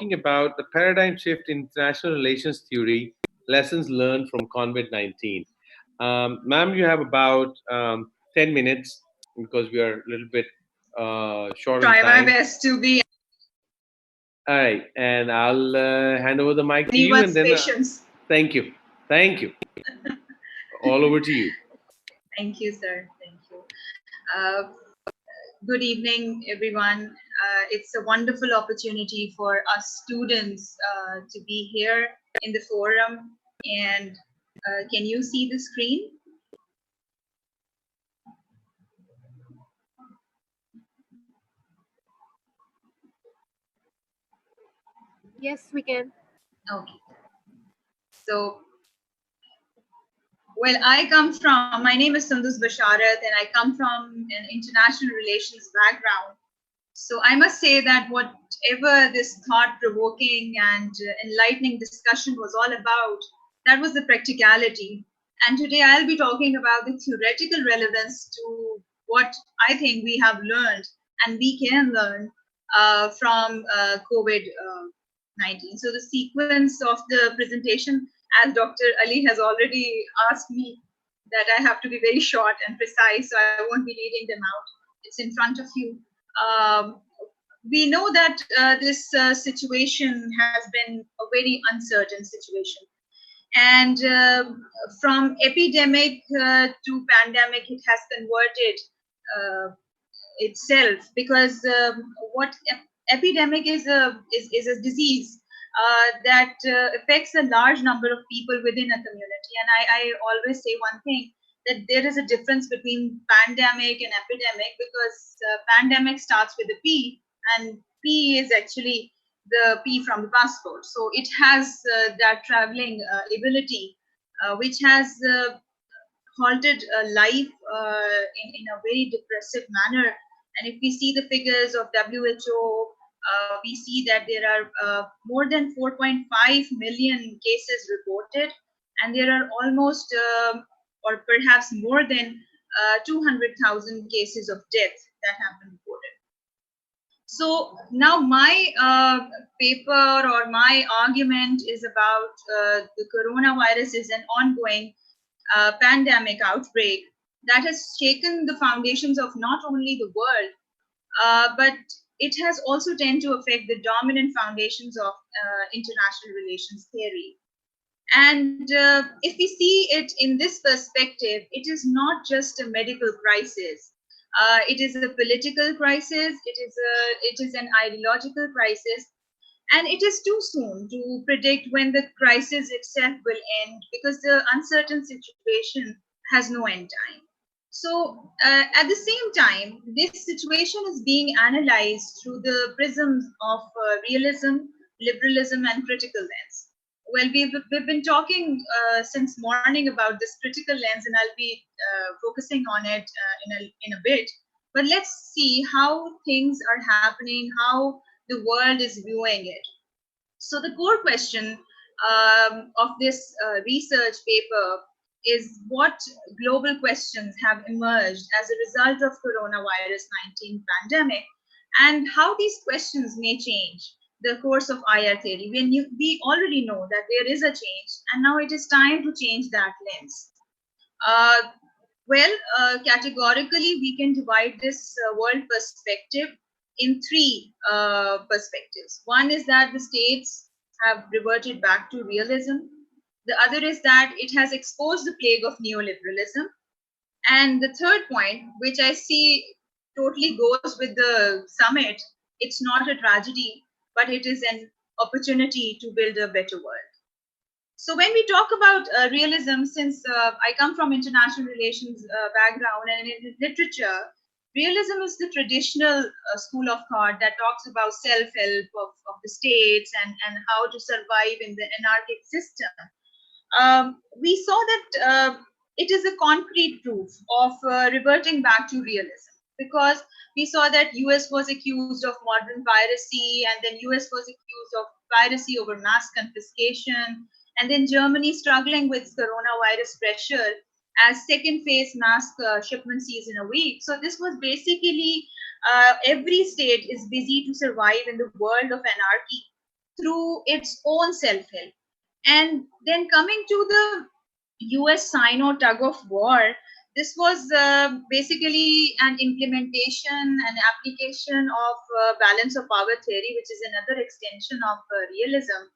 talking about the paradigm shift in international relations theory, lessons learned from COVID-19. Ma'am, you have about 10 minutes because we are a little bit short on Try my time. best to be All right, and I'll hand over the mic to you, and anyone's then patience. thank you, thank you. All over to you. Thank you, sir. Thank you. Good evening, everyone. It's a wonderful opportunity for us students to be here in the forum. And can you see the screen? Yes, we can. Okay. So, well, my name is Sundus Basharat, and I come from an international relations background. So I must say that whatever this thought-provoking and enlightening discussion was all about, that was the practicality. And today I'll be talking about the theoretical relevance to what I think we have learned and we can learn from COVID-19. So the sequence of the presentation, as Dr. Ali has already asked me, that I have to be very short and precise, so I won't be reading them out. It's in front of you. We know that this situation has been a very uncertain situation. And from epidemic to pandemic, it has converted itself, because what epidemic is a disease that affects a large number of people within a community. And I always say one thing, that there is a difference between pandemic and epidemic, because pandemic starts with a P, and P is actually the P from the passport. So it has that traveling ability, which has halted life in a very depressive manner. And if we see the figures of WHO, we see that there are more than 4.5 million cases reported, and there are almost or perhaps more than 200,000 cases of death that have been reported. So now my paper or my argument is about the coronavirus is an ongoing pandemic outbreak that has shaken the foundations of not only the world, but it has also tend to affect the dominant foundations of international relations theory. And if we see it in this perspective, it is not just a medical crisis. It is a political crisis. It is an ideological crisis, and it is too soon to predict when the crisis itself will end, because the uncertain situation has no end time. So at the same time, this situation is being analyzed through the prisms of realism, liberalism, and critical lens. Well, we've been talking since morning about this critical lens, and I'll be focusing on it in a bit. But let's see how things are happening, how the world is viewing it. So the core question of this research paper is, what global questions have emerged as a result of coronavirus 19 pandemic, and how these questions may change the course of IR theory. We already know that there is a change, and now it is time to change that lens. Categorically, we can divide this world perspective in three perspectives. One is that the states have reverted back to realism. The other is that it has exposed the plague of neoliberalism. And the third point, which I see totally goes with the summit, it's not a tragedy, but it is an opportunity to build a better world. So when we talk about realism, since I come from international relations background, and in literature, realism is the traditional school of thought that talks about self-help of the states and how to survive in the anarchic system. We saw that it is a concrete proof of reverting back to realism, because we saw that US was accused of modern piracy, and then US was accused of piracy over mass confiscation, and then Germany struggling with coronavirus pressure as second phase mask shipment season a week. So this was basically every state is busy to survive in the world of anarchy through its own self-help. And then coming to the US Sino tug of war, this was basically an implementation and application of balance of power theory, which is another extension of realism.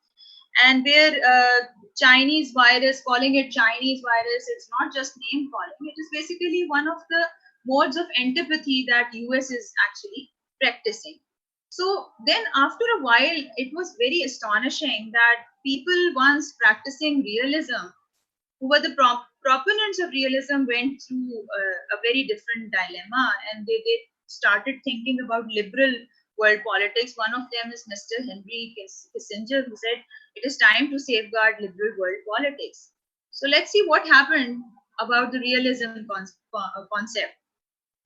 And where Chinese virus, calling it Chinese virus, it's not just name calling, it is basically one of the modes of antipathy that US is actually practicing. So then after a while, it was very astonishing that people once practicing realism, who were the proponents of realism, went through a very different dilemma, and they started thinking about liberal world politics. One of them is Mr. Henry Kissinger, who said it is time to safeguard liberal world politics. So let's see what happened about the realism concept.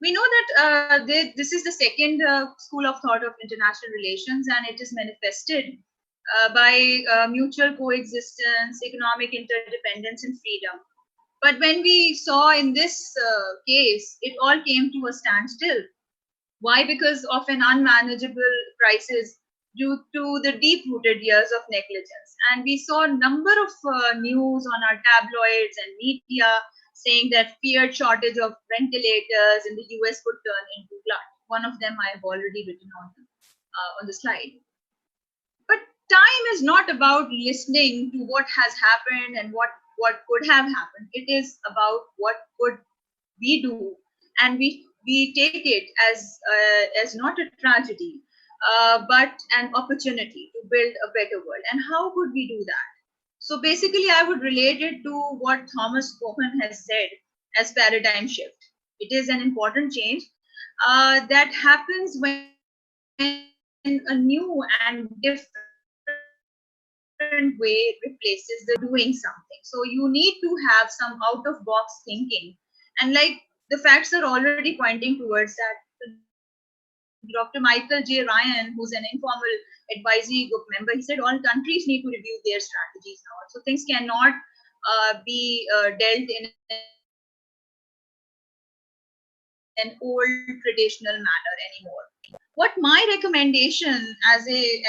We know that this is the second school of thought of international relations, and it is manifested by mutual coexistence, economic interdependence, and freedom. But when we saw in this case, it all came to a standstill. Why? Because of an unmanageable crisis due to the deep-rooted years of negligence. And we saw a number of news on our tabloids and media saying that feared shortage of ventilators in the US would turn into glut. One of them I have already written on the slide. But time is not about listening to what has happened and what could have happened. It is about what could we do, and we take it as not a tragedy, but an opportunity to build a better world. And how could we do that? So basically, I would relate it to what Thomas Cohen has said as paradigm shift. It is an important change that happens when a new and different way replaces the doing something. So you need to have some out of box thinking. And like the facts are already pointing towards that. Dr. Michael J. Ryan, who's an informal advisory group member, he said all countries need to review their strategies now. So things cannot be dealt in an old traditional manner anymore. What my recommendation as a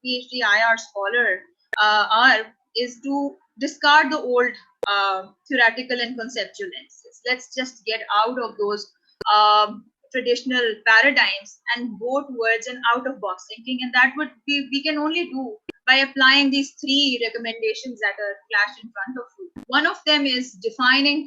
PhD IR scholar are is to discard the old theoretical and conceptual lenses. Let's just get out of those traditional paradigms and go towards an out of box thinking, and that would be we can only do by applying these three recommendations that are flashed in front of you. One of them is defining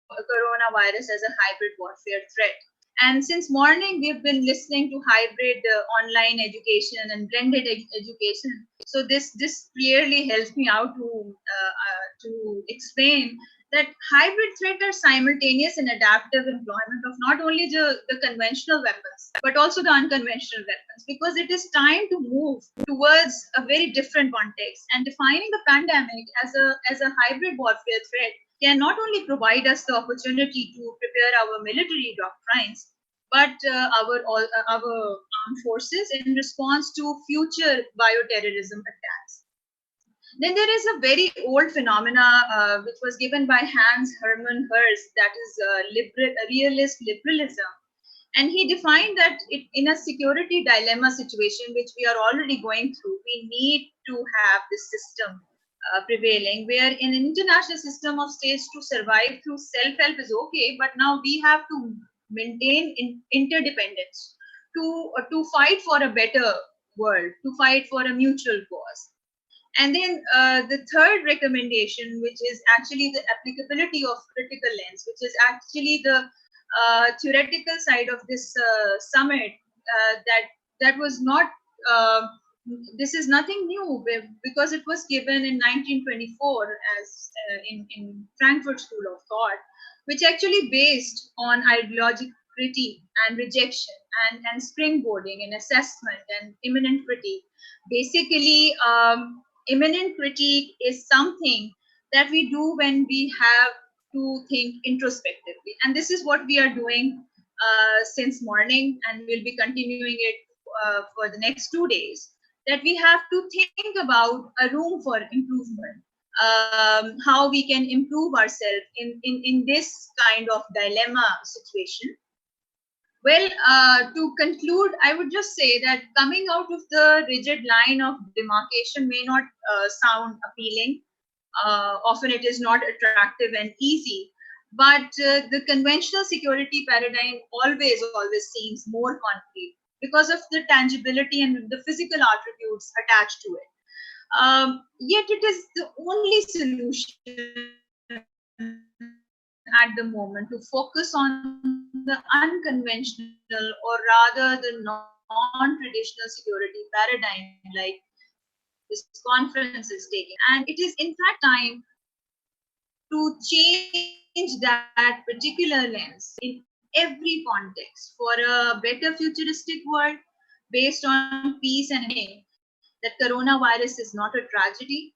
coronavirus as a hybrid warfare threat. And since morning, we've been listening to hybrid online education and blended education. So this clearly helps me out to explain that hybrid threat are simultaneous and adaptive employment of not only the conventional weapons but also the unconventional weapons, because it is time to move towards a very different context. And defining the pandemic as a hybrid warfare threat can not only provide us the opportunity to prepare our military doctrines, but our armed forces in response to future bioterrorism attacks. Then there is a very old phenomena which was given by Hans Hermann Hertz, that is realist liberalism. And he defined that in a security dilemma situation, which we are already going through, we need to have this system prevailing, where in an international system of states to survive through self-help is okay, but now we have to maintain interdependence to fight for a better world, to fight for a mutual cause. And then the third recommendation, which is actually the applicability of critical lens, which is actually the theoretical side of this summit, that was not. This is nothing new because it was given in 1924 as in Frankfurt School of Thought, which actually based on ideological critique and rejection and springboarding and assessment and immanent critique. Basically, immanent critique is something that we do when we have to think introspectively, and this is what we are doing since morning, and we'll be continuing it for the next 2 days. That we have to think about a room for improvement, how we can improve ourselves in this kind of dilemma situation. To conclude, I would just say that coming out of the rigid line of demarcation may not sound appealing. Often it is not attractive and easy, but the conventional security paradigm always seems more concrete because of the tangibility and the physical attributes attached to it. Yet it is the only solution at the moment to focus on the unconventional, or rather the non-traditional security paradigm, like this conference is taking. And it is, in fact, time to change that particular lens in every context for a better futuristic world based on peace and understanding that coronavirus is not a tragedy,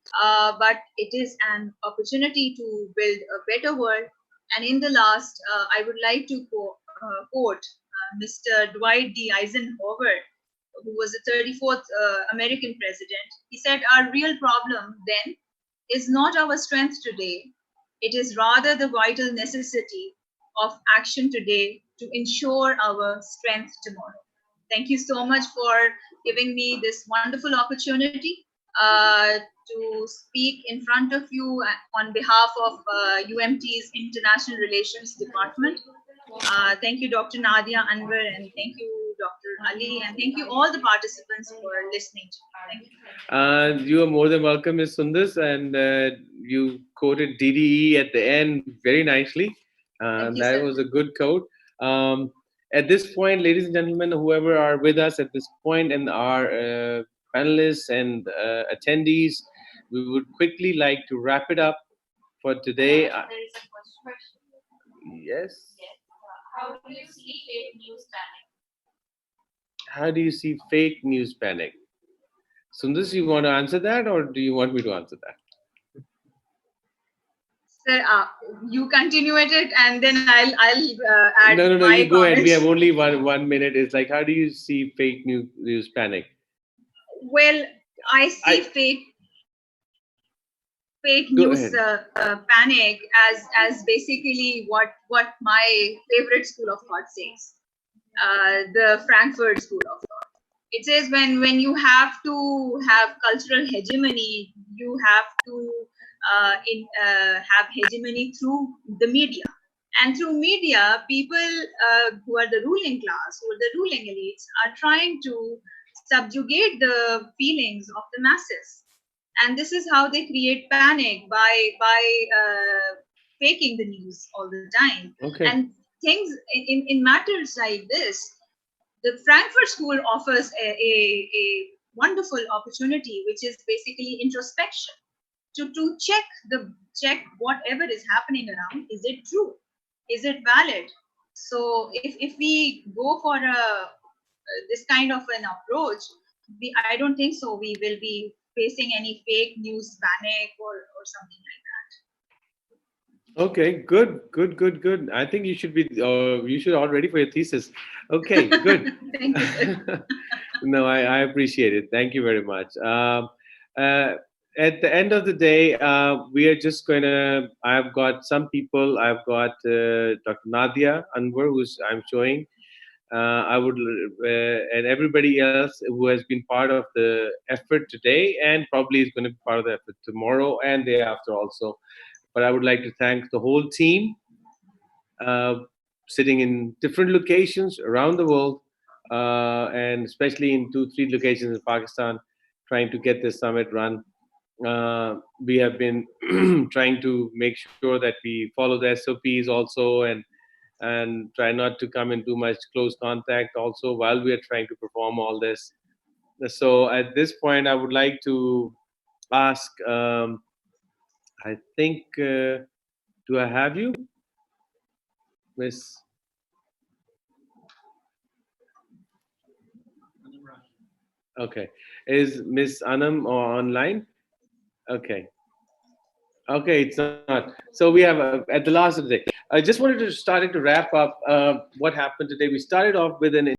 but it is an opportunity to build a better world. And in the last, I would like to quote Mr. Dwight D. Eisenhower, who was the 34th American president. He said, "Our real problem then is not our strength today, it is rather the vital necessity of action today to ensure our strength tomorrow." Thank you so much for giving me this wonderful opportunity to speak in front of you on behalf of UMT's International Relations Department. Thank you, Dr. Nadia Anwar, and thank you, Dr. Ali, and thank you, all the participants, for listening to me. Thank you. You are more than welcome, Ms. Sundus, and you quoted DDE at the end very nicely. Thank you, That sir. was a good quote. Um, at this point, ladies and gentlemen, whoever are with us at this point, and our panelists and attendees, we would quickly like to wrap it up for today. There is a question. Yes. Yes. How do you see fake news panic? How do you see fake news panic? Sundus, you want to answer that, or do you want me to answer that? Sir, you continue it, and then I'll add No, no, no. my You go ahead. We have comments. only one minute. It's like, how do you see fake news panic? Well, I see I fake Go news ahead. panic as basically what my favorite school of thought says, the Frankfurt School of Thought. It says when you have to have cultural hegemony, you have to have hegemony through the media. And through media, people who are the ruling class, who are the ruling elites, are trying to subjugate the feelings of the masses. And this is how they create panic by faking the news all the time. Okay. And things in matters like this, the Frankfurt School offers a wonderful opportunity, which is basically introspection, to check whatever is happening around. Is it true? Is it valid? So if we go for this kind of an approach, I don't think so we will be facing any fake news panic or something like Okay. Good. Good. Good. Good. I think you should be. You should all ready for your thesis. Okay. Good. that. Thank you, sir. No, I appreciate it. Thank you very much. Uh, at the end of the day, we are just going to. I've got some people. I've got Dr. Nadia Anwar, who's I'm showing. I would, and everybody else who has been part of the effort today, and probably is going to be part of the effort tomorrow and day after also. But I would like to thank the whole team, uh, sitting in different locations around the world, and especially in 2, 3 locations in Pakistan, trying to get this summit run. We have been trying to make sure that we follow the SOPs also, and try not to come in too much close contact also while we are trying to perform all this. So at this point, I would like to ask. I think, do I have you, Miss? Okay, is Miss Anam online? Okay. Okay, it's not. So we have at the last of the day. I just wanted to starting to wrap up what happened today. We started off with an